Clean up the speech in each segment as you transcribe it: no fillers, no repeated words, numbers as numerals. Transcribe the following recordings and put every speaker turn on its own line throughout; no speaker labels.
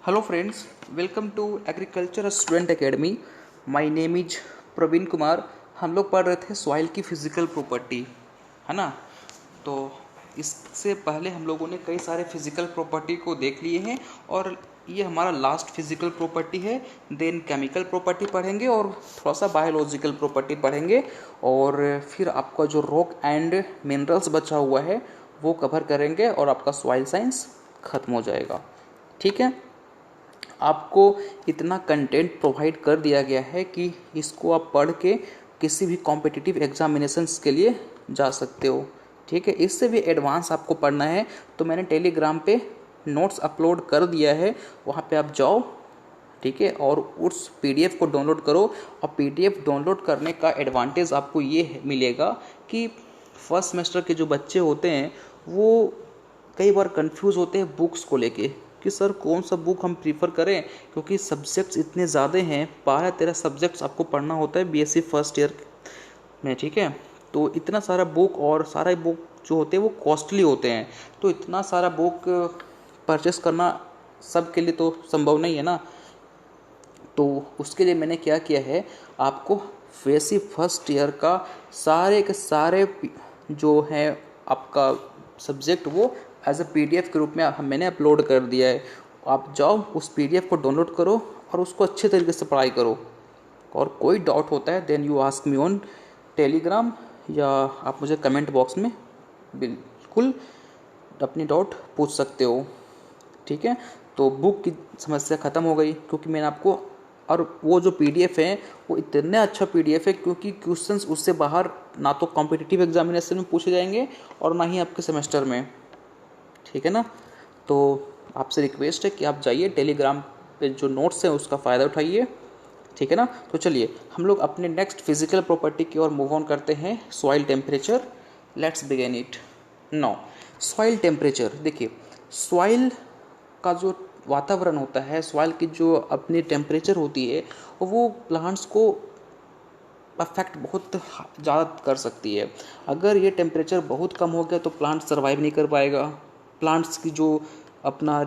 Hello friends, welcome to agriculture student academy. My name is Praveen Kumar. हम लोग पढ़ रहे थे सॉइल की फिजिकल प्रॉपर्टी, है ना। तो इससे पहले हम लोगों ने कई सारे फिजिकल प्रॉपर्टी को देख लिए हैं और ये हमारा लास्ट फिजिकल प्रॉपर्टी है। देन केमिकल प्रॉपर्टी पढ़ेंगे और थोड़ा सा बायोलॉजिकल प्रॉपर्टी पढ़ेंगे और फिर आपका जो रॉक एंड मिनरल्स बचा हुआ है वो कवर करेंगे और आपका सॉइल साइंस खत्म हो जाएगा। ठीक है, आपको इतना कंटेंट प्रोवाइड कर दिया गया है कि इसको आप पढ़ के किसी भी कॉम्पिटिटिव एग्जामिनेशंस के लिए जा सकते हो। ठीक है, इससे भी एडवांस आपको पढ़ना है तो मैंने टेलीग्राम पे नोट्स अपलोड कर दिया है, वहाँ पे आप जाओ। ठीक है, और उस पीडीएफ को डाउनलोड करो। और पीडीएफ डाउनलोड करने का एडवांटेज आपको ये मिलेगा कि फर्स्ट सेमेस्टर के जो बच्चे होते हैं वो कई बार कंफ्यूज होते हैं बुक्स को लेके कि सर कौन सा बुक हम प्रीफर करें, क्योंकि सब्जेक्ट्स इतने ज़्यादा हैं। 12-13 सब्जेक्ट्स आपको पढ़ना होता है बीएससी फर्स्ट ईयर में। ठीक है, तो इतना सारा बुक और सारा बुक जो होते हैं वो कॉस्टली होते हैं, तो इतना सारा बुक परचेस करना सब के लिए तो संभव नहीं है ना। तो उसके लिए मैंने क्या किया है, आपको बीएससी फर्स्ट ईयर का सारे के सारे जो है आपका सब्जेक्ट वो एज अ पीडीएफ के रूप में मैंने अपलोड कर दिया है। आप जाओ उस पीडीएफ को डाउनलोड करो और उसको अच्छे तरीके से पढ़ाई करो। और कोई डाउट होता है then you ask me on Telegram, या आप मुझे कमेंट बॉक्स में बिल्कुल अपनी डाउट पूछ सकते हो। ठीक है, तो बुक की समस्या ख़त्म हो गई क्योंकि मैंने आपको, और वो जो पीडीएफ है वो इतना अच्छा पीडीएफ है क्योंकि क्वेश्चंस उससे बाहर ना तो कॉम्पिटिटिव एग्जामिनेशन में पूछे जाएंगे और ना ही आपके सेमेस्टर में। ठीक है ना, तो आपसे रिक्वेस्ट है कि आप जाइए टेलीग्राम पे जो नोट्स हैं उसका फ़ायदा उठाइए। ठीक है ना, तो चलिए हम लोग अपने नेक्स्ट फिजिकल प्रॉपर्टी की ओर मूव ऑन करते हैं, soil temperature. Let's begin it now. Soil temperature देखिए, सॉइल का जो वातावरण होता है, सॉइल की जो अपनी टेम्परेचर होती है वो प्लांट्स को अफेक्ट बहुत ज़्यादा कर सकती है। अगर ये टेम्परेचर बहुत कम हो गया तो प्लांट सर्वाइव नहीं कर पाएगा। प्लांट्स की जो अपना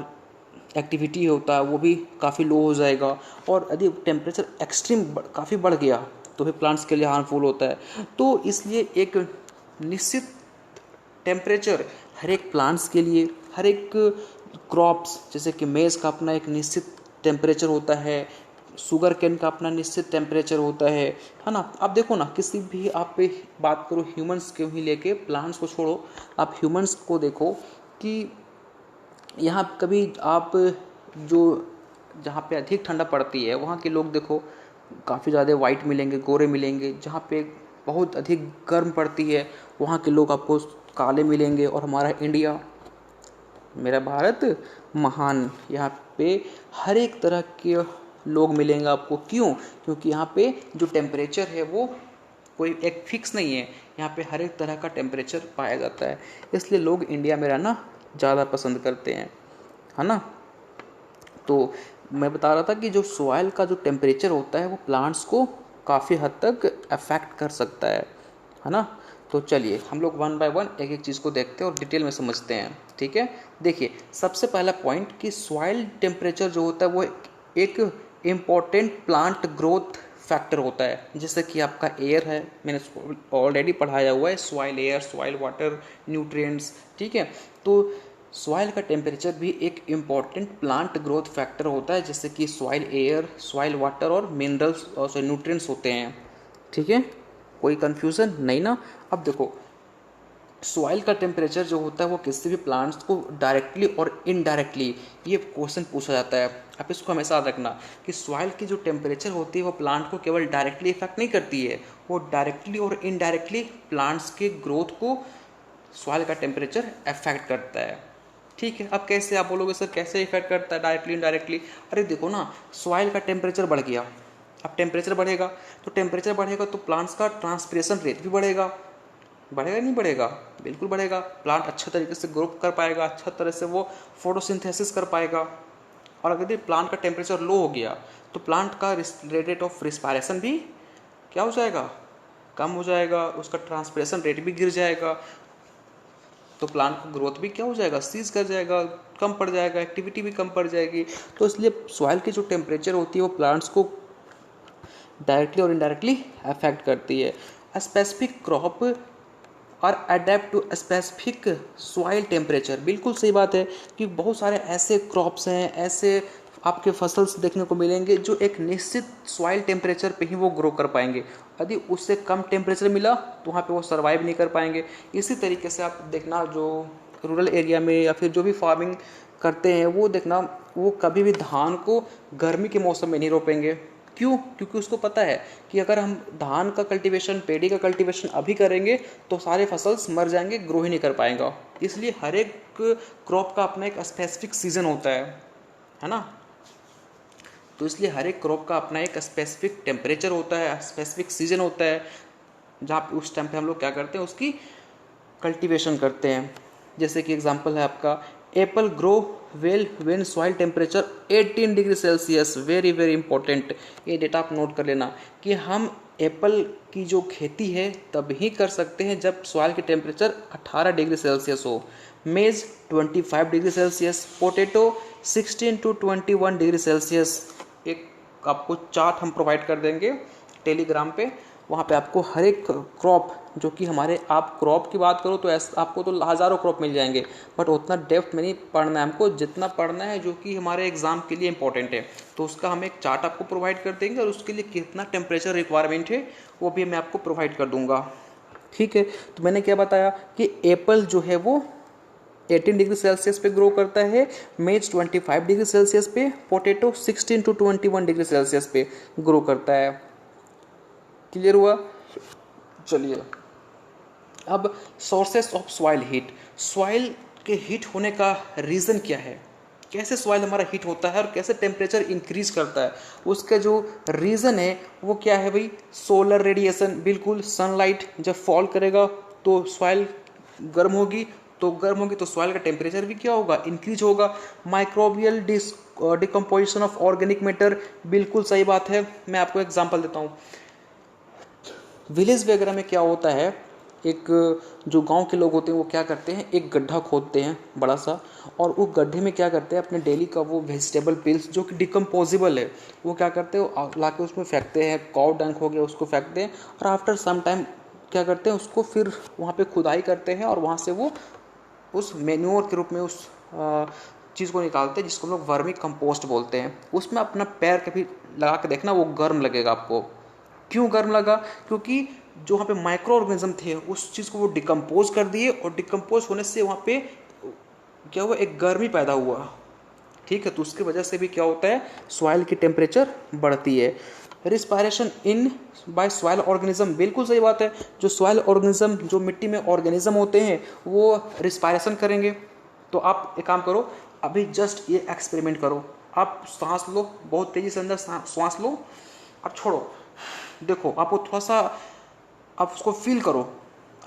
एक्टिविटी होता है वो भी काफ़ी लो हो जाएगा। और यदि टेम्परेचर एक्सट्रीम काफ़ी बढ़ गया तो फिर प्लांट्स के लिए हार्मफुल होता है। तो इसलिए एक निश्चित टेम्परेचर हर एक प्लांट्स के लिए, हर एक क्रॉप्स जैसे कि मेज़ का अपना एक निश्चित टेम्परेचर होता है, शुगर केन का अपना निश्चित टेम्परेचर होता है ना। आप देखो ना, किसी भी आप पे बात करो ह्यूमंस के ही लेके, प्लांट्स को छोड़ो, आप ह्यूमंस को देखो कि यहाँ कभी आप जो जहाँ पे अधिक ठंडा पड़ती है वहाँ के लोग देखो काफ़ी ज़्यादा वाइट मिलेंगे, गोरे मिलेंगे। जहाँ पे बहुत अधिक गर्म पड़ती है वहाँ के लोग आपको काले मिलेंगे। और हमारा इंडिया, मेरा भारत महान, यहाँ पे हर एक तरह के लोग मिलेंगे आपको। क्यों? क्योंकि यहाँ पे जो टेम्परेचर है वो कोई एक फिक्स नहीं है, यहाँ पे हर एक तरह का टेम्परेचर पाया जाता है। इसलिए लोग इंडिया में रहना ज़्यादा पसंद करते हैं, है ना। तो मैं बता रहा था कि जो सॉइल का जो टेम्परेचर होता है वो प्लांट्स को काफ़ी हद तक अफेक्ट कर सकता है ना। तो चलिए हम लोग वन बाय वन एक एक चीज़ को देखते हैं और डिटेल में समझते हैं। ठीक है, देखिए सबसे पहला पॉइंट कि सॉइल टेम्परेचर जो होता है वो एक इम्पॉर्टेंट प्लांट ग्रोथ फैक्टर होता है। जैसे कि आपका एयर है, मैंने ऑलरेडी पढ़ाया हुआ है, soil air, soil water, nutrients. ठीक है, तो सॉइल का टेम्परेचर भी एक इम्पॉर्टेंट प्लांट ग्रोथ फैक्टर होता है, जैसे कि सॉइल एयर, सॉइल वाटर और मिनरल्स और न्यूट्रिएंट्स होते हैं। ठीक है, कोई कंफ्यूजन नहीं ना। अब देखो सॉइल का टेम्परेचर जो होता है वो किसी भी प्लांट्स को डायरेक्टली और इनडायरेक्टली, ये क्वेश्चन पूछा जाता है। आप इसको हमेशा याद रखना कि सॉइल की जो टेम्परेचर होती है वो प्लांट को केवल डायरेक्टली इफेक्ट नहीं करती है, वो डायरेक्टली और इनडायरेक्टली प्लांट्स के ग्रोथ को सॉइल का टेम्परेचर अफेक्ट करता है। ठीक है, अब कैसे? आप बोलोगे सर कैसे इफेक्ट करता है डायरेक्टली इनडायरेक्टली? अरे देखो ना, सॉइल का टेम्परेचर बढ़ गया, अब टेम्परेचर बढ़ेगा तो टेम्परेचर बढ़ेगा तो प्लांट्स का ट्रांसपिरेशन रेट भी बढ़ेगा। बढ़ेगा नहीं बढ़ेगा? बिल्कुल बढ़ेगा। प्लांट अच्छा तरीके से ग्रो कर पाएगा, अच्छा तरह से वो फोटोसिंथेसिस कर पाएगा। और अगर यदि प्लांट का टेम्परेचर लो हो गया तो प्लांट का रेट ऑफ रिस्पायरेशन भी क्या हो जाएगा? कम हो जाएगा, उसका ट्रांसपिरेशन रेट भी गिर जाएगा। तो प्लांट का ग्रोथ भी क्या हो जाएगा, सीज कर जाएगा, कम पड़ जाएगा, एक्टिविटी भी कम पड़ जाएगी। तो इसलिए सॉइल की जो टेम्परेचर होती है वो प्लांट्स को डायरेक्टली और इनडायरेक्टली अफेक्ट करती है। अ स्पेसिफिक क्रॉप और adapt to specific soil temperature, बिल्कुल सही बात है कि बहुत सारे ऐसे क्रॉप्स हैं, ऐसे आपके फसल्स देखने को मिलेंगे जो एक निश्चित सॉइल टेम्परेचर पे ही वो ग्रो कर पाएंगे। यदि उससे कम टेम्परेचर मिला तो वहाँ पे वो सर्वाइव नहीं कर पाएंगे। इसी तरीके से आप देखना जो रूरल एरिया में या फिर जो भी फार्मिंग करते हैं वो देखना, वो कभी भी धान को गर्मी के मौसम में नहीं रोपेंगे। क्यों? क्योंकि उसको पता है कि अगर हम धान का कल्टीवेशन, पेड़ी का कल्टीवेशन अभी करेंगे तो सारे फसल्स मर जाएंगे, ग्रो ही नहीं कर पाएगा। इसलिए हर एक क्रॉप का अपना एक स्पेसिफिक सीजन होता है ना। तो इसलिए हर एक क्रॉप का अपना एक स्पेसिफिक टेम्परेचर होता है, स्पेसिफिक सीजन होता है, जहाँ पे उस टाइम पे हम लोग क्या करते हैं, उसकी कल्टीवेशन करते हैं। जैसे कि एग्जांपल है आपका Apple grow well when soil temperature 18 degree Celsius. Very very important, ये डेटा आप नोट कर लेना कि हम एप्पल की जो खेती है तब ही कर सकते हैं जब सॉइल की टेम्परेचर 18 डिग्री सेल्सियस हो। मेज 25 degree Celsius, potato 16 to 21 degree Celsius. एक आपको चार्ट हम प्रोवाइड कर देंगे टेलीग्राम पे, वहाँ पे आपको हर एक क्रॉप जो कि हमारे, आप क्रॉप की बात करो तो आपको तो हज़ारों क्रॉप मिल जाएंगे, बट उतना डेप्थ में नहीं पढ़ना है हमको, जितना पढ़ना है जो कि हमारे एग्जाम के लिए इंपॉर्टेंट है। तो उसका हम एक चार्ट आपको प्रोवाइड कर देंगे और उसके लिए कितना टेम्परेचर रिक्वायरमेंट है वो भी मैं आपको प्रोवाइड कर दूंगा। ठीक है, तो मैंने क्या बताया कि एप्पल जो है वो 18 डिग्री सेल्सियस पे ग्रो करता है, मेज 25 डिग्री सेल्सियस पे, पोटैटो 16 to 21 डिग्री सेल्सियस पे ग्रो करता है। क्लियर हुआ? चलिए अब sources of soil heat. Soil के हीट होने का रीज़न क्या है, कैसे सॉइल हमारा हीट होता है और कैसे टेम्परेचर इंक्रीज करता है, उसका जो रीज़न है वो क्या है भाई, सोलर रेडिएशन। बिल्कुल, सनलाइट जब फॉल करेगा तो सॉइल गर्म होगी, तो सॉइल का टेम्परेचर भी क्या होगा, इंक्रीज होगा। Microbial decomposition of organic matter, बिल्कुल सही बात है। मैं आपको एग्जांपल देता हूँ। विलेज वगैरह में क्या होता है, एक जो गांव के लोग होते हैं वो क्या करते हैं, एक गड्ढा खोदते हैं बड़ा सा, और वो गड्ढे में क्या करते हैं, अपने डेली का वो वेजिटेबल पिल्स जो कि डिकम्पोजिबल है वो क्या करते हैं, वो ला के उसमें फेंकते हैं। काउ डंक हो गया उसको फेंकते हैं, और आफ्टर सम टाइम क्या करते हैं, उसको फिर वहाँ पे खुदाई करते हैं और वहाँ से वो उस मेन्योर के रूप में उस चीज़ को निकालते हैं जिसको हम लोग वर्मी कंपोस्ट बोलते हैं। उसमें अपना पैर कभी लगा के देखना, वो गर्म लगेगा आपको। क्यों गर्म लगा? क्योंकि जो वहाँ पे माइक्रो ऑर्गेनिज्म थे उस चीज़ को वो डिकम्पोज कर दिए, और डिकम्पोज होने से वहाँ पे क्या हुआ, एक गर्मी पैदा हुआ। ठीक है, तो उसकी वजह से भी क्या होता है, सॉइल की टेम्परेचर बढ़ती है। Respiration in by soil organism, बिल्कुल सही बात है। जो सॉइल ऑर्गेनिज्म, जो मिट्टी में ऑर्गेनिज्म होते हैं वो रिस्पायरेशन करेंगे। तो आप एक काम करो, अभी जस्ट ये एक्सपेरिमेंट करो, आप सांस लो, बहुत तेज़ी से अंदर सांस लो और छोड़ो। देखो आपको थोड़ा सा, आप उसको फील करो,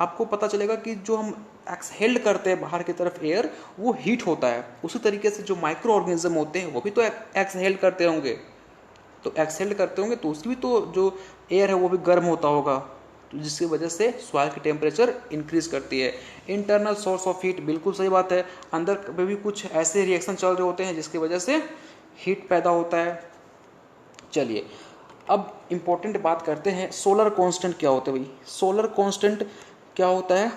आपको पता चलेगा कि जो हम एक्सहेल्ड करते हैं बाहर की तरफ एयर, वो हीट होता है। उसी तरीके से जो माइक्रो ऑर्गेनिज्म होते हैं वो भी तो एक्सहेल्ड करते होंगे, तो एक्सहेल्ड करते होंगे तो उसकी भी तो जो एयर है वो भी गर्म होता होगा, तो जिसकी वजह से सॉइल की टेम्परेचर इंक्रीज करती है। इंटरनल सोर्स ऑफ हीट, बिल्कुल सही बात है। अंदर में भी कुछ ऐसे रिएक्शन चल रहे होते हैं जिसकी वजह से हीट पैदा होता है। चलिए अब इम्पोर्टेंट बात करते हैं, सोलर कांस्टेंट क्या होता है भाई। सोलर कांस्टेंट क्या होता है,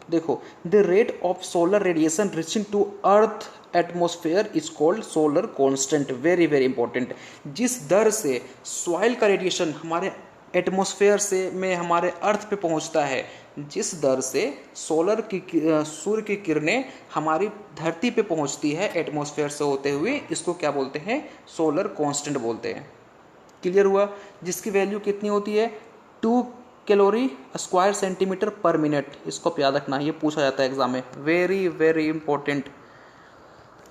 देखो, the rate of solar radiation reaching to earth atmosphere is called solar constant. Very very important. जिस दर से सॉइल का रेडिएशन हमारे एटमॉस्फेयर से में हमारे अर्थ पे पहुंचता है, जिस दर से सूर्य की किरणें हमारी धरती पे पहुंचती है एटमॉस्फेयर से होते हुए, इसको क्या बोलते हैं, सोलर कांस्टेंट बोलते हैं। क्लियर हुआ? जिसकी वैल्यू कितनी होती है, 2 कैलोरी स्क्वायर सेंटीमीटर पर मिनट। इसको याद रखना, ये पूछा जाता है एग्जाम में, वेरी वेरी इंपॉर्टेंट।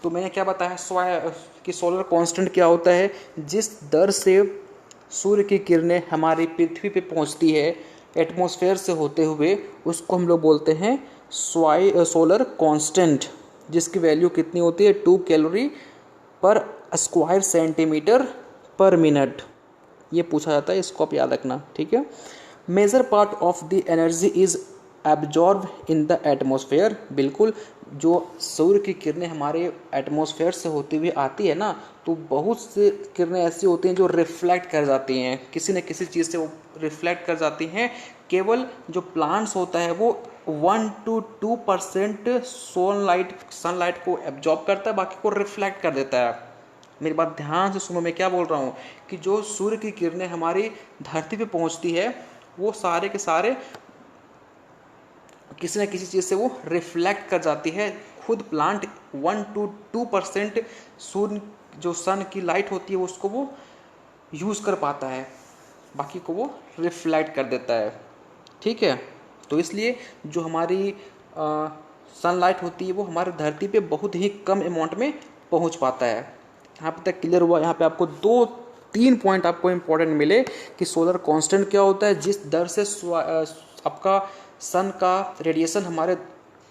तो मैंने क्या बताया कि सोलर कांस्टेंट क्या होता है, जिस दर से सूर्य की किरणें हमारी पृथ्वी पे पहुंचती है एटमॉस्फेयर से होते हुए, उसको हम लोग बोलते हैं सोलर कांस्टेंट, जिसकी वैल्यू कितनी होती है, 2 कैलोरी पर स्क्वायर सेंटीमीटर पर मिनट। ये पूछा जाता है, इसको आप याद रखना, ठीक है। Major part of the energy is absorb in the atmosphere. बिल्कुल, जो सूर्य की किरणें हमारे एटमॉस्फेयर से होती हुई आती है ना, तो बहुत से किरणें ऐसी होती हैं जो रिफ्लेक्ट कर जाती हैं, किसी न किसी चीज़ से वो रिफ्लेक्ट कर जाती हैं। केवल जो प्लांट्स होता है वो 1 to 2% सनलाइट को एब्जॉर्ब करता है, बाकी को रिफ्लेक्ट कर देता है। मेरी बात ध्यान से सुनो, मैं क्या बोल रहा हूँ कि जो सूर्य की किरणें हमारी धरती पे पहुँचती है वो सारे के सारे किसी न किसी चीज़ से वो रिफ्लेक्ट कर जाती है। खुद प्लांट 1 to 2% सूर्य जो सन की लाइट होती है उसको वो यूज़ कर पाता है, बाकी को वो रिफ्लेक्ट कर देता है। ठीक है, तो इसलिए जो हमारी सनलाइट होती है वो हमारे धरती पे बहुत ही कम अमाउंट में पहुंच पाता है। यहाँ पे तक क्लियर हुआ? यहाँ पे आपको 2-3 पॉइंट आपको इम्पोर्टेंट मिले कि सोलर कांस्टेंट क्या होता है, जिस दर से आपका सन का रेडिएशन हमारे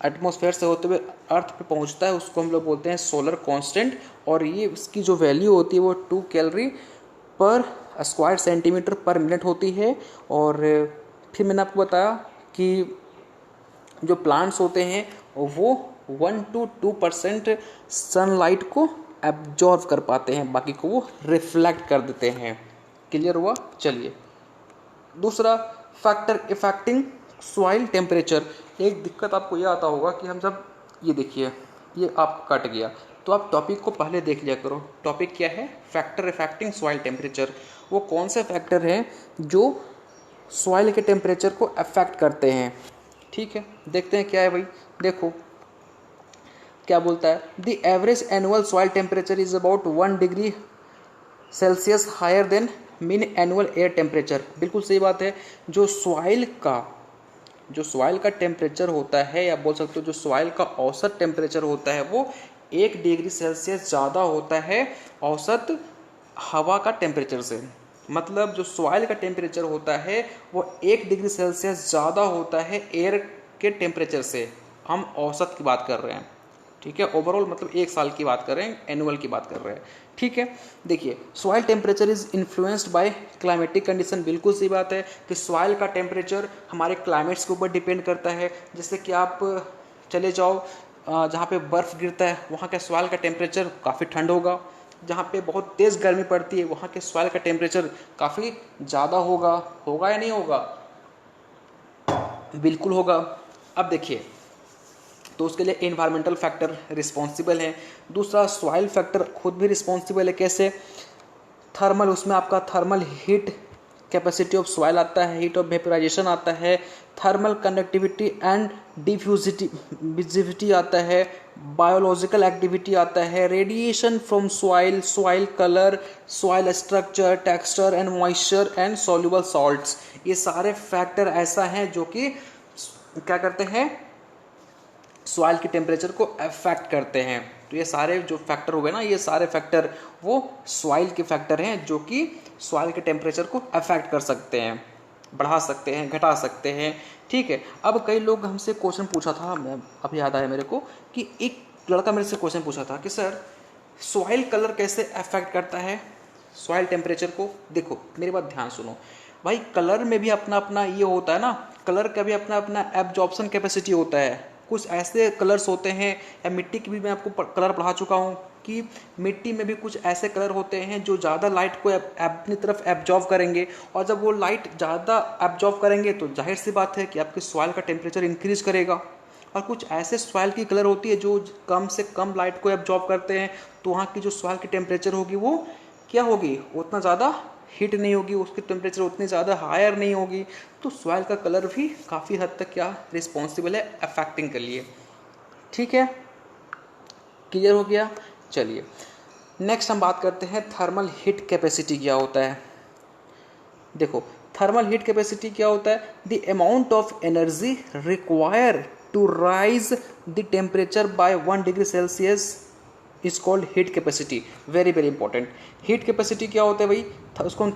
एटमॉस्फेयर से होते हुए अर्थ पे पहुंचता है, उसको हम लोग बोलते हैं सोलर कांस्टेंट। और ये इसकी जो वैल्यू होती है वो 2 कैलोरी पर स्क्वायर सेंटीमीटर पर मिनट होती है। और फिर मैंने आपको बताया कि जो प्लांट्स होते हैं वो 1 to 2% सनलाइट को एब्जॉर्ब कर पाते हैं, बाकी को वो रिफ्लेक्ट कर देते हैं। क्लियर हुआ? चलिए, दूसरा फैक्टर इफेक्टिंग सॉइल टेम्परेचर। एक दिक्कत आपको ये आता होगा कि हम जब ये देखिए ये आप कट गया, तो आप टॉपिक को पहले देख लिया करो। टॉपिक क्या है? Factor affecting soil temperature. वो कौन से फैक्टर हैं जो सॉइल के टेम्परेचर को अफेक्ट करते हैं? ठीक है, देखते हैं क्या है भाई। देखो क्या बोलता है, the average annual soil temperature is about 1 degree Celsius higher than mean annual air temperature. बिल्कुल सही बात है। जो सॉइल का टेम्परेचर होता है, या बोल सकते हो जो सॉइल का औसत टेम्परेचर होता है, वो 1 डिग्री सेल्सियस ज़्यादा होता है औसत हवा का टेम्परेचर से। मतलब जो सॉइल का टेम्परेचर होता है वो 1 डिग्री सेल्सियस ज़्यादा होता है एयर के टेम्परेचर से। हम औसत की बात कर रहे हैं, ठीक है। ओवरऑल मतलब 1 साल की बात कर रहे हैं, एनुअल की बात कर रहे हैं, ठीक है। देखिए, soil temperature is influenced by climatic condition. बिल्कुल सही बात है कि सॉइल का टेम्परेचर हमारे क्लाइमेट्स के ऊपर डिपेंड करता है। जैसे कि आप चले जाओ जहाँ पे बर्फ़ गिरता है, वहाँ का सॉइल का टेम्परेचर काफ़ी ठंड होगा। जहाँ पे बहुत तेज़ गर्मी पड़ती है, वहाँ के सॉइल का टेम्परेचर काफ़ी ज़्यादा होगा या नहीं होगा? बिल्कुल होगा। अब देखिए, तो उसके लिए एनवायरमेंटल फैक्टर रिस्पॉन्सिबल है। दूसरा, सॉइल फैक्टर खुद भी रिस्पॉन्सिबल है। कैसे? थर्मल, उसमें आपका thermal heat capacity of soil आता है, हीट ऑफ वेपराइजेशन आता है, थर्मल कंडक्टिविटी एंड डिफ्यूजिविटी आता है, बायोलॉजिकल एक्टिविटी आता है, radiation from soil, soil colour, soil structure, texture and moisture and soluble salts. ये सारे फैक्टर ऐसा हैं जो कि क्या करते हैं, सॉइल के टेम्परेचर को अफेक्ट करते हैं। तो ये सारे जो फैक्टर हो गए ना, ये सारे फैक्टर वो सॉइल के फैक्टर हैं जो कि सॉइल के टेम्परेचर को अफेक्ट कर सकते हैं, बढ़ा सकते हैं, घटा सकते हैं, ठीक है। अब कई लोग हमसे क्वेश्चन पूछा था, मैं अब याद आया मेरे को कि एक लड़का मेरे से क्वेश्चन पूछा था कि सर सॉइल कलर कैसे अफेक्ट करता है सॉइल टेम्परेचर को। देखो मेरी बात ध्यान सुनो भाई, कलर में भी अपना अपना ये होता है ना, कलर का भी अपना अपना एब्जॉर्प्शन कैपेसिटी होता है। कुछ ऐसे कलर्स होते हैं, या मिट्टी की भी मैं आपको कलर पढ़ा चुका हूँ कि मिट्टी में भी कुछ ऐसे कलर होते हैं जो ज़्यादा लाइट को अपनी तरफ एब्जॉर्व करेंगे, और जब वो लाइट ज़्यादा एब्जॉर्व करेंगे तो जाहिर सी बात है कि आपके सॉइल का टेम्परेचर इंक्रीज करेगा। और कुछ ऐसे सॉइल की कलर होती है जो कम से कम लाइट को एब्जॉर्व करते हैं, तो वहाँ की जो सॉइल की टेम्परेचर होगी वो क्या होगी, उतना ज़्यादा हीट नहीं होगी, उसकी टेम्परेचर उतनी ज़्यादा हायर नहीं होगी। तो सॉइल का कलर भी काफ़ी हद तक क्या रिस्पॉन्सिबल है अफेक्टिंग के लिए, ठीक है। क्लियर हो गया? चलिए नेक्स्ट हम बात करते हैं थर्मल हीट कैपेसिटी क्या होता है। देखो थर्मल हीट कैपेसिटी क्या होता है, the amount of energy require to raise the temperature by 1 degree Celsius is called heat capacity. Very very important. Heat capacity क्या होता है भाई, उसको हम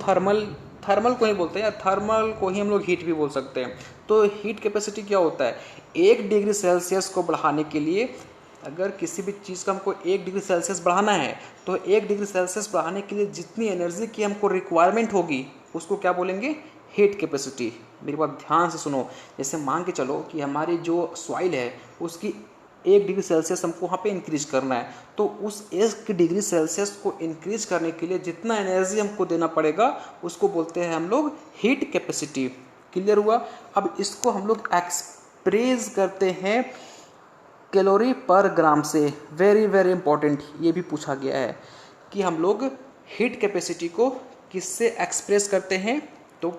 थर्मल को ही बोलते हैं, या थर्मल को ही हम लोग हीट भी बोल सकते हैं। तो हीट कैपेसिटी क्या होता है, 1 डिग्री सेल्सियस को बढ़ाने के लिए, अगर किसी भी चीज़ का हमको 1 डिग्री सेल्सियस बढ़ाना है, तो 1 डिग्री सेल्सियस बढ़ाने के लिए जितनी एनर्जी की हमको रिक्वायरमेंट होगी उसको क्या बोलेंगे, हीट कैपेसिटी। मेरी बात ध्यान से सुनो। जैसे मान के चलो कि हमारी जो सॉइल है उसकी 1 डिग्री सेल्सियस हमको वहाँ पे इंक्रीज करना है, तो उस 1 डिग्री सेल्सियस को इंक्रीज करने के लिए जितना एनर्जी हमको देना पड़ेगा उसको बोलते हैं हम लोग हीट कैपेसिटी। क्लियर हुआ? अब इसको हम लोग एक्सप्रेस करते हैं कैलोरी पर ग्राम से। वेरी वेरी इंपॉर्टेंट, ये भी पूछा गया है कि हम लोग हीट कैपेसिटी को किससे एक्सप्रेस करते हैं, तो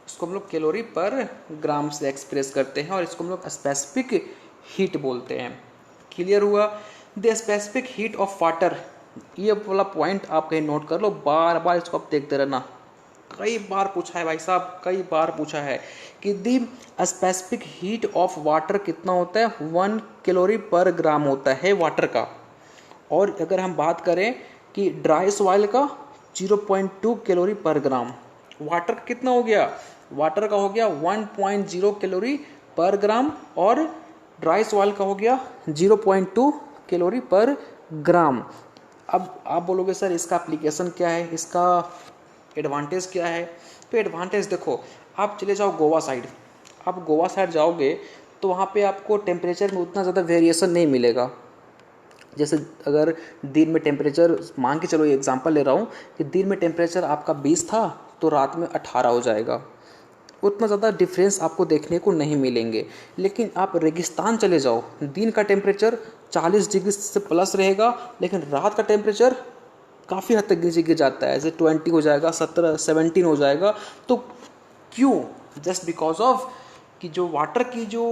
इसको हम लोग कैलोरी पर ग्राम से एक्सप्रेस करते हैं और इसको हम लोग स्पेसिफिक हीट बोलते हैं। क्लियर हुआ? The specific heat of water, ये वाला पॉइंट आप कहीं नोट कर लो, बार बार इसको आप देखते रहना। कई बार पूछा है भाई साहब, कई बार पूछा है कि the specific heat of water कितना होता है, 1 कैलोरी पर ग्राम होता है वाटर का। और अगर हम बात करें कि ड्राई सॉइल का 0.2 कैलोरी पर ग्राम, वाटर का कितना हो गया, वाटर का हो गया 1.0 कैलोरी पर ग्राम और ड्राई सॉइल का हो गया 0.2 कैलोरी पर ग्राम। अब आप बोलोगे सर इसका एप्लीकेशन क्या है, इसका एडवांटेज क्या है? तो एडवांटेज देखो, आप चले जाओ गोवा साइड, आप गोवा साइड जाओगे तो वहाँ पे आपको टेम्परेचर में उतना ज़्यादा वेरिएशन नहीं मिलेगा। जैसे अगर दिन में टेम्परेचर, मान के चलो ये एग्जांपल ले रहा हूँ कि दिन में टेम्परेचर आपका 20 था तो रात में 18 हो जाएगा, उतना ज़्यादा डिफरेंस आपको देखने को नहीं मिलेंगे। लेकिन आप रेगिस्तान चले जाओ, दिन का टेम्परेचर 40 डिग्री से प्लस रहेगा लेकिन रात का टेम्परेचर काफ़ी हद तक नीचे गिर जाता है, जैसे 20 हो जाएगा, 17 17 हो जाएगा। तो क्यों? जस्ट बिकॉज ऑफ कि जो वाटर की जो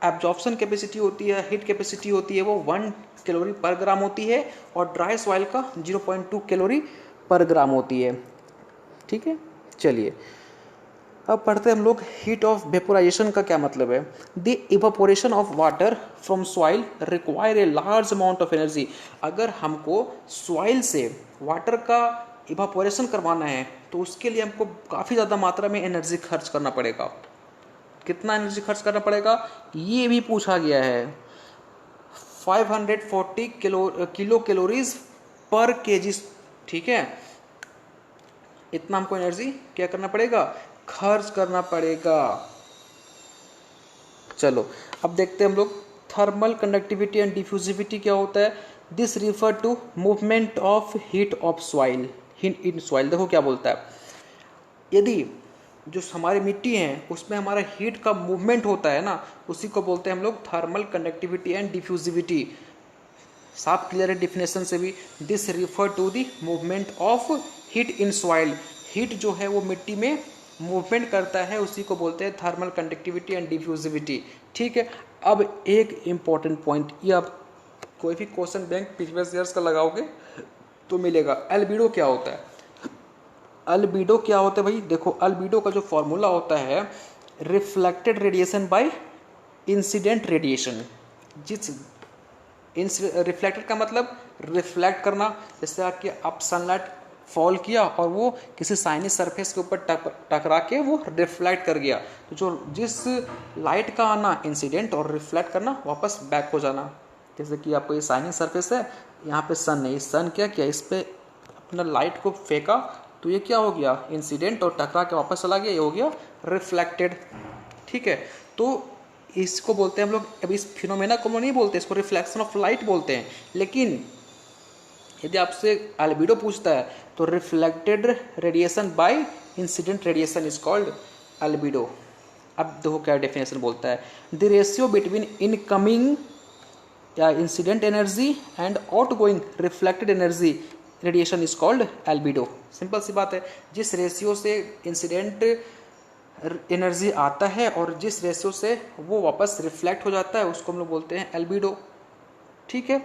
एब्जॉर्प्शन कैपेसिटी होती है, हीट कैपेसिटी होती है, वो 1 कैलोरी पर ग्राम होती है और ड्राई सॉइल का 0.2 कैलोरी पर ग्राम होती है। ठीक है, चलिए अब पढ़ते हैं हम लोग हीट ऑफ वेपोराइजेशन का क्या मतलब है। The evaporation of water from soil require a large amount of energy. अगर हमको सॉइल से वाटर का इवापोरेशन करवाना है तो उसके लिए हमको काफ़ी ज़्यादा मात्रा में एनर्जी खर्च करना पड़ेगा। कितना एनर्जी खर्च करना पड़ेगा ये भी पूछा गया है। 540 किलो कैलोरीज पर केजी। ठीक है, इतना हमको एनर्जी क्या करना पड़ेगा, खर्च करना पड़ेगा। चलो अब देखते हैं हम लोग थर्मल कंडक्टिविटी एंड डिफ्यूजिविटी क्या होता है। This refer to movement of heat of soil in soil. देखो क्या बोलता है, यदि जो हमारी मिट्टी है उसमें हमारा हीट का मूवमेंट होता है ना, उसी को बोलते हैं हम लोग थर्मल कंडक्टिविटी एंड डिफ्यूजिविटी। साफ क्लियर है डिफिनेशन से भी। This refer to the movement of heat in soil. Heat जो है वो मिट्टी में मूवमेंट करता है, उसी को बोलते हैं थर्मल कंडक्टिविटी एंड डिफ्यूजिविटी। ठीक है, अब एक इम्पॉर्टेंट पॉइंट, ये आप कोई भी क्वेश्चन बैंक प्रीवियस ईयर्स का लगाओगे तो मिलेगा। एल्बिडो क्या होता है? अल्बिडो क्या होता है भाई? देखो अल्बिडो का जो फॉर्मूला होता है, reflected radiation by incident radiation. जिस रिफ्लेक्टेड का मतलब रिफ्लेक्ट करना, जैसे कि आप सनलाइट फॉल किया और वो किसी साइनी सरफेस के ऊपर टकरा के वो रिफ्लेक्ट कर गया, तो जो जिस लाइट का आना इंसिडेंट और रिफ्लेक्ट करना वापस बैक हो जाना। जैसे कि आपको ये साइनिंग सरफेस है, यहाँ पे सन है, इस सन क्या किया, इस पर अपना लाइट को फेंका तो ये क्या हो गया, इंसिडेंट, और टकरा के वापस चला गया, ये हो गया रिफ्लेक्टेड। ठीक है, तो इसको बोलते हैं हम लोग, अभी इस फिनोमेना को नहीं बोलते, इसको रिफ्लेक्शन ऑफ लाइट बोलते हैं। लेकिन यदि आपसे अल्बिडो पूछता है तो reflected radiation by incident radiation is called albedo. अब देखो क्या डेफिनेशन बोलता है, द रेशियो बिटवीन इनकमिंग या incident energy and outgoing reflected energy radiation is called albedo. Simple सी बात है, जिस रेशियो से इंसिडेंट एनर्जी आता है और जिस रेशियो से वो वापस रिफ्लेक्ट हो जाता है उसको हम लोग बोलते हैं एल्बिडो। ठीक है,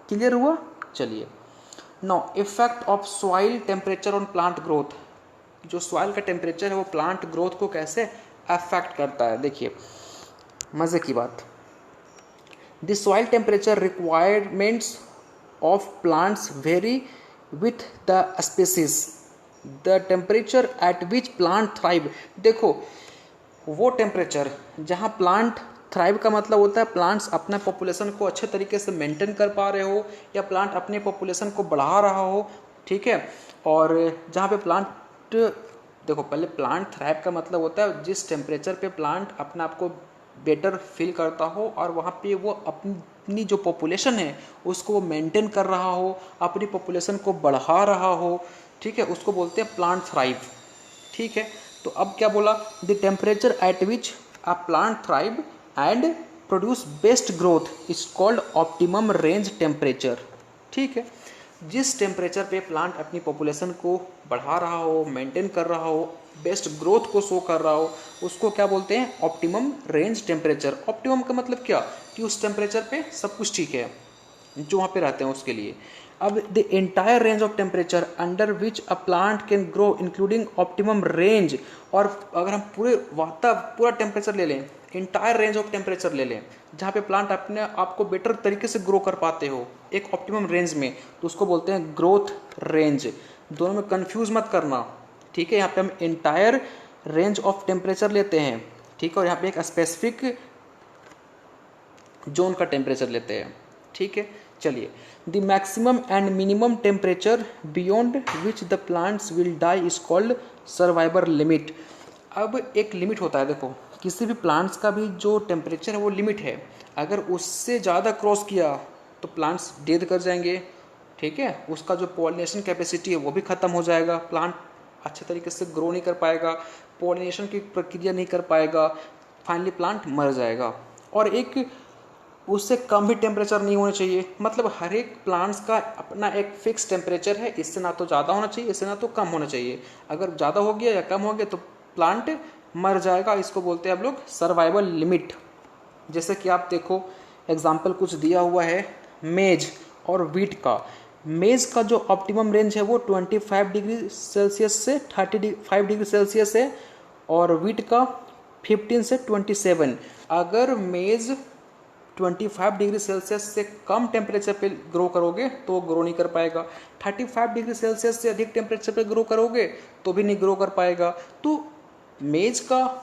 क्लियर हुआ? चलिए, no effect of soil temperature on plant growth. जो सॉइल का टेम्परेचर है वो प्लांट ग्रोथ को कैसे अफेक्ट करता है। देखिए मज़े की बात, the soil temperature requirements of plants very with the species, the temperature at which plant thrive. देखो वो टेम्परेचर जहाँ प्लांट थ्राइव का मतलब होता है प्लांट्स अपने पॉपुलेशन को अच्छे तरीके से मेंटेन कर पा रहे हो या प्लांट अपने पॉपुलेशन को बढ़ा रहा हो। ठीक है, और जहाँ पे प्लांट देखो पहले प्लांट थ्राइव का मतलब होता है जिस टेम्परेचर पे प्लांट अपने आप को बेटर फील करता हो और वहाँ पे वो अपनी जो पॉपुलेशन है उसको वो मेंटेन कर रहा हो, अपनी पॉपुलेशन को बढ़ा रहा हो, ठीक है, उसको बोलते हैं प्लांट थ्राइव। ठीक है, तो अब क्या बोला, the temperature at which a plant thrive and produce best growth is called optimum range temperature. ठीक है, जिस टेम्परेचर पे प्लांट अपनी पॉपुलेशन को बढ़ा रहा हो, मेंटेन कर रहा हो, बेस्ट ग्रोथ को शो कर रहा हो, उसको क्या बोलते हैं, ऑप्टिमम रेंज टेम्परेचर। ऑप्टिमम का मतलब क्या, कि उस टेम्परेचर पे सब कुछ ठीक है जो वहाँ पे रहते हैं उसके लिए। अब the entire range of temperature under which a plant can grow including optimum range, और अगर हम पूरा टेम्परेचर ले लें, इंटायर रेंज ऑफ टेम्परेचर ले लें जहाँ पे प्लांट अपने आप को बेटर तरीके से ग्रो कर पाते हो एक ऑप्टिमम रेंज में, तो उसको बोलते हैं ग्रोथ रेंज। दोनों में कंफ्यूज मत करना। ठीक है, यहाँ पे हम इंटायर रेंज ऑफ टेम्परेचर लेते हैं, ठीक है, और यहाँ पे एक स्पेसिफिक जोन का टेम्परेचर लेते हैं। ठीक है, चलिए, the maximum and minimum temperature beyond which the plants will die is called survival limit. अब एक लिमिट होता है, देखो किसी भी प्लांट्स का भी जो टेम्परेचर है वो लिमिट है, अगर उससे ज़्यादा क्रॉस किया तो प्लांट्स डेथ कर जाएंगे। ठीक है, उसका जो पॉलिनेशन कैपेसिटी है वो भी ख़त्म हो जाएगा, प्लांट अच्छे तरीके से ग्रो नहीं कर पाएगा, पॉलिनेशन की प्रक्रिया नहीं कर पाएगा, फाइनली प्लांट मर जाएगा। और एक उससे कम भी टेम्परेचर नहीं होना चाहिए, मतलब हर एक प्लांट्स का अपना एक फिक्स टेम्परेचर है, इससे ना तो ज़्यादा होना चाहिए, इससे ना तो कम होना चाहिए। अगर ज़्यादा हो गया या कम हो गया तो प्लांट मर जाएगा, इसको बोलते हैं आप लोग सर्वाइवल लिमिट। जैसे कि आप देखो एग्जाम्पल कुछ दिया हुआ है मेज और वीट का। मेज का जो ऑप्टिमम रेंज है वो 25 डिग्री सेल्सियस से 35 डिग्री सेल्सियस है, और वीट का 15 से 27। अगर मेज 25 डिग्री सेल्सियस से कम टेम्परेचर पे ग्रो करोगे तो ग्रो नहीं कर पाएगा, 35 डिग्री सेल्सियस से अधिक टेम्परेचर पे ग्रो करोगे तो भी नहीं ग्रो कर पाएगा। तो मेज का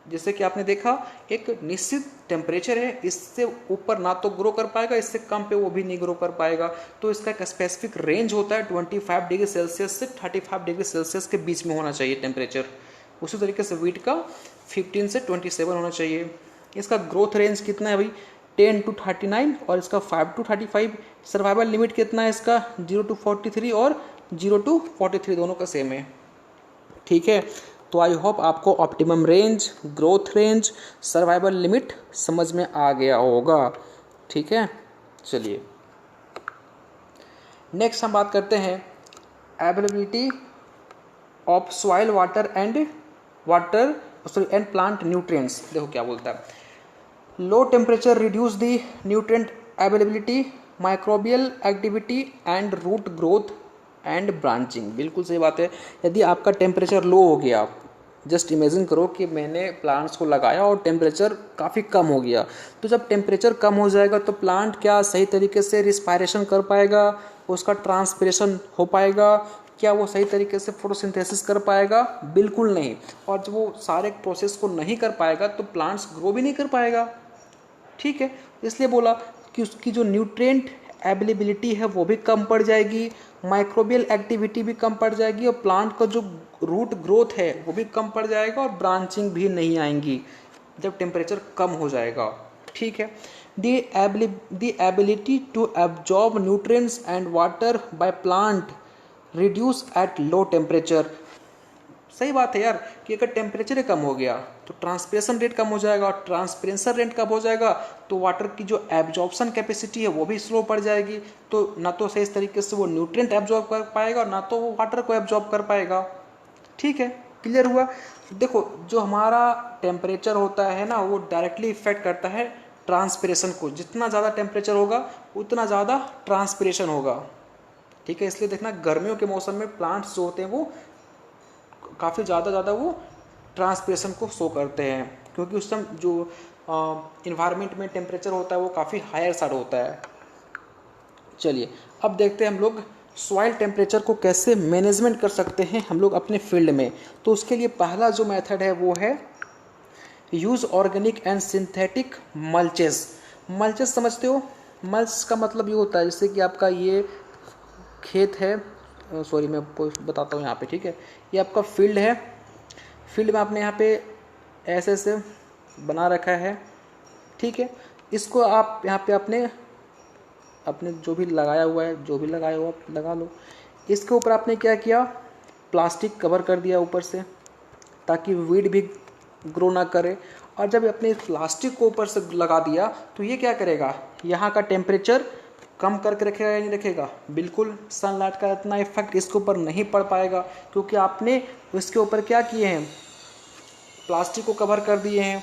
जैसे कि आपने देखा एक निश्चित टेम्परेचर है, इससे ऊपर ना तो ग्रो कर पाएगा, इससे कम पे वो भी नहीं ग्रो कर पाएगा। तो इसका एक स्पेसिफिक रेंज होता है, 25 डिग्री सेल्सियस से 35 डिग्री सेल्सियस के बीच में होना चाहिए टेम्परेचर। उसी तरीके से वीट का 15 से 27 होना चाहिए। इसका ग्रोथ रेंज कितना है भाई, 10 to 39, और इसका 5 to 35। सर्वाइवल लिमिट कितना है इसका, 0 to 43 और 0 to 43 दोनों का सेम है। ठीक है, तो आई होप आपको optimum range, growth range, survival limit समझ में आ गया होगा। ठीक है, चलिए नेक्स्ट हम बात करते हैं availability of soil water and plant nutrients. देखो क्या बोलता है, low temperature reduce the nutrient availability, microbial activity and root growth and branching. बिल्कुल सही बात है। यदि आपका टेम्परेचर लो हो गया, जस्ट इमेजिन करो कि मैंने प्लांट्स को लगाया और टेम्परेचर काफ़ी कम हो गया, तो जब टेम्परेचर कम हो जाएगा तो प्लांट क्या सही तरीके से रिस्पायरेशन कर पाएगा, उसका ट्रांसपिरेशन हो पाएगा, क्या वो सही तरीके से फोटोसिंथेसिस कर पाएगा, बिल्कुल नहीं। और जब वो सारे प्रोसेस को नहीं कर पाएगा तो प्लांट्स ग्रो भी नहीं कर पाएगा। ठीक है, इसलिए बोला कि उसकी जो न्यूट्रिएंट अवेलेबिलिटी है वो भी कम पड़ जाएगी, माइक्रोबियल एक्टिविटी भी कम पड़ जाएगी, और प्लांट का जो रूट ग्रोथ है वो भी कम पड़ जाएगा, और ब्रांचिंग भी नहीं आएंगी जब टेम्परेचर कम हो जाएगा। ठीक है, the ability to absorb nutrients and water by plant reduce at low temperature. सही बात है यार, कि अगर टेम्परेचर कम हो गया तो ट्रांसपिरेशन रेट कम हो जाएगा, और ट्रांसपिरेशन रेट कम हो जाएगा तो वाटर की जो एब्जॉर्प्शन कैपेसिटी है वो भी स्लो पड़ जाएगी, तो ना तो सही तरीके से वो न्यूट्रिएंट एब्जॉर्ब कर पाएगा और ना तो वो वाटर को एब्जॉर्ब कर पाएगा। ठीक है, क्लियर हुआ। देखो जो हमारा टेम्परेचर होता है ना वो डायरेक्टली इफेक्ट करता है ट्रांसपिरेशन को, जितना ज़्यादा टेम्परेचर होगा उतना ज़्यादा ट्रांसपिरेशन होगा। ठीक है, इसलिए देखना गर्मियों के मौसम में प्लांट्स जो होते हैं वो काफ़ी ज़्यादा वो ट्रांसपिरेशन को शो करते हैं, क्योंकि उस समय जो इन्वायरमेंट में टेम्परेचर होता है वो काफ़ी हायर साइड होता है। चलिए अब देखते हैं हम लोग सॉइल टेम्परेचर को कैसे मैनेजमेंट कर सकते हैं हम लोग अपने फील्ड में। तो उसके लिए पहला जो मेथड है वो है यूज़ ऑर्गेनिक एंड सिंथेटिक मल्चेस। मल्चेस समझते हो, मल्च का मतलब ये होता है जैसे कि आपका ये खेत है, सॉरी मैं आपको बताता हूँ यहाँ पे। ठीक है, ये आपका फील्ड है, फील्ड में आपने यहाँ पे ऐसे ऐसे बना रखा है, ठीक है। इसको आप यहाँ पे अपने अपने जो भी लगाया हुआ है, जो भी लगाया हुआ लगा लो। इसके ऊपर आपने क्या किया, प्लास्टिक कवर कर दिया ऊपर से, ताकि वीड भी ग्रो ना करे। और जब अपने प्लास्टिक को ऊपर से लगा दिया तो ये क्या करेगा, यहाँ का टेम्परेचर कम करके रखेगा या नहीं रखेगा? बिल्कुल, सनलाइट का इतना इफेक्ट इसके ऊपर नहीं पड़ पाएगा, क्योंकि आपने इसके ऊपर क्या किए हैं, प्लास्टिक को कवर कर दिए हैं।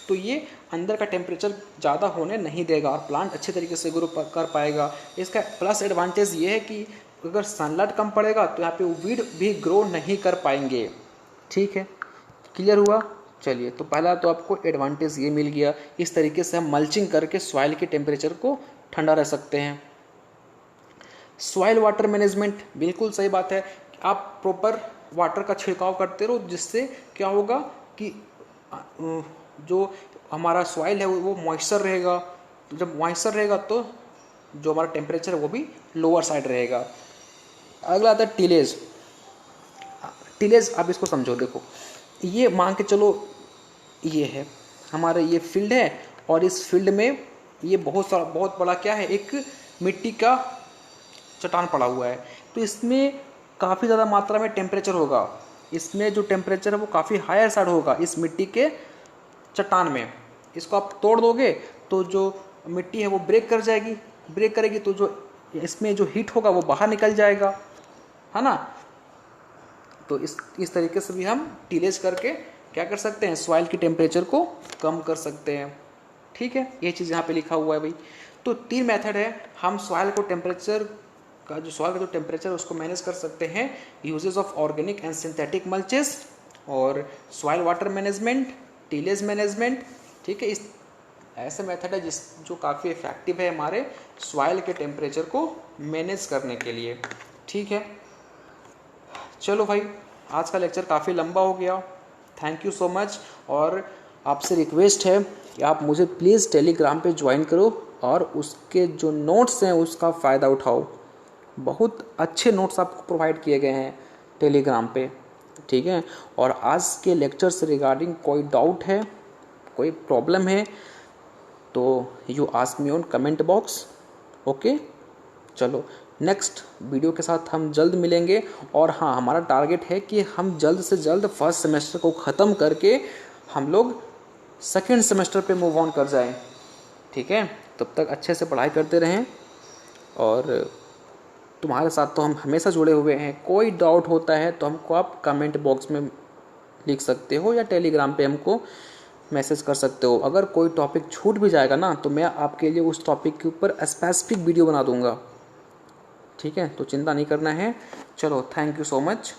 तो ये अंदर का टेम्परेचर ज़्यादा होने नहीं देगा और प्लांट अच्छे तरीके से ग्रो कर पाएगा। इसका प्लस एडवांटेज ये है कि अगर सनलाइट कम पड़ेगा तो यहाँ पे वीड भी ग्रो नहीं कर पाएंगे। ठीक है, क्लियर हुआ? चलिए, तो पहला तो आपको एडवांटेज ये मिल गया। इस तरीके से हम मल्चिंग करके सॉइल के टेम्परेचर को ठंडा रख सकते हैं। सॉइल वाटर मैनेजमेंट, बिल्कुल सही बात है। आप प्रॉपर वाटर का छिड़काव करते रहो, जिससे क्या होगा कि जो हमारा सॉइल है वो मॉइस्चर रहेगा। तो जब मॉइस्चर रहेगा तो जो हमारा टेम्परेचर है वो भी लोअर साइड रहेगा। अगला आता है टिलेज। टिलेज, आप इसको समझो, देखो ये मान के चलो ये है हमारा, ये फील्ड है और इस फील्ड में ये बहुत बड़ा क्या है, एक मिट्टी का चट्टान पड़ा हुआ है। तो इसमें काफ़ी ज़्यादा मात्रा में टेम्परेचर होगा। इसमें जो टेम्परेचर है वो काफ़ी हायर साइड होगा इस मिट्टी के चट्टान में। इसको आप तोड़ दोगे तो जो मिट्टी है वो ब्रेक कर जाएगी, ब्रेक करेगी तो जो इसमें जो हीट होगा वो बाहर निकल जाएगा, है ना। तो इस तरीके से भी हम टिलेज करके क्या कर सकते हैं, सॉइल की टेम्परेचर को कम कर सकते हैं। ठीक है, ये चीज़ यहाँ पे लिखा हुआ है भाई। तो 3 मेथड है, हम सॉइल को टेम्परेचर का जो टेम्परेचर उसको मैनेज कर सकते हैं। Uses of organic and synthetic mulches और soil water management, tillage management. ठीक है, इस ऐसे मेथड है जो काफ़ी इफेक्टिव है हमारे सॉइल के टेम्परेचर को मैनेज करने के लिए। ठीक है, चलो भाई, आज का लेक्चर काफ़ी लंबा हो गया। Thank you so much. और आपसे रिक्वेस्ट है कि आप मुझे प्लीज़ टेलीग्राम पे ज्वाइन करो और उसके जो नोट्स हैं उसका फ़ायदा उठाओ। बहुत अच्छे नोट्स आपको प्रोवाइड किए गए हैं टेलीग्राम पे। ठीक है, और आज के लेक्चर से रिगार्डिंग कोई डाउट है, कोई प्रॉब्लम है तो you ask me on comment box. Okay, चलो नेक्स्ट वीडियो के साथ हम जल्द मिलेंगे। और हाँ, हमारा टारगेट है कि हम जल्द से जल्द फर्स्ट सेमेस्टर को ख़त्म करके हम लोग सेकेंड सेमेस्टर पे मूव ऑन कर जाएं। ठीक है, तब तक अच्छे से पढ़ाई करते रहें और तुम्हारे साथ तो हम हमेशा जुड़े हुए हैं। कोई डाउट होता है तो हमको आप कमेंट बॉक्स में लिख सकते हो या टेलीग्राम पे हमको मैसेज कर सकते हो। अगर कोई टॉपिक छूट भी जाएगा ना तो मैं आपके लिए उस टॉपिक के ऊपर स्पेसिफिक वीडियो बना दूंगा। ठीक है, तो चिंता नहीं करना है। चलो, थैंक यू सो मच।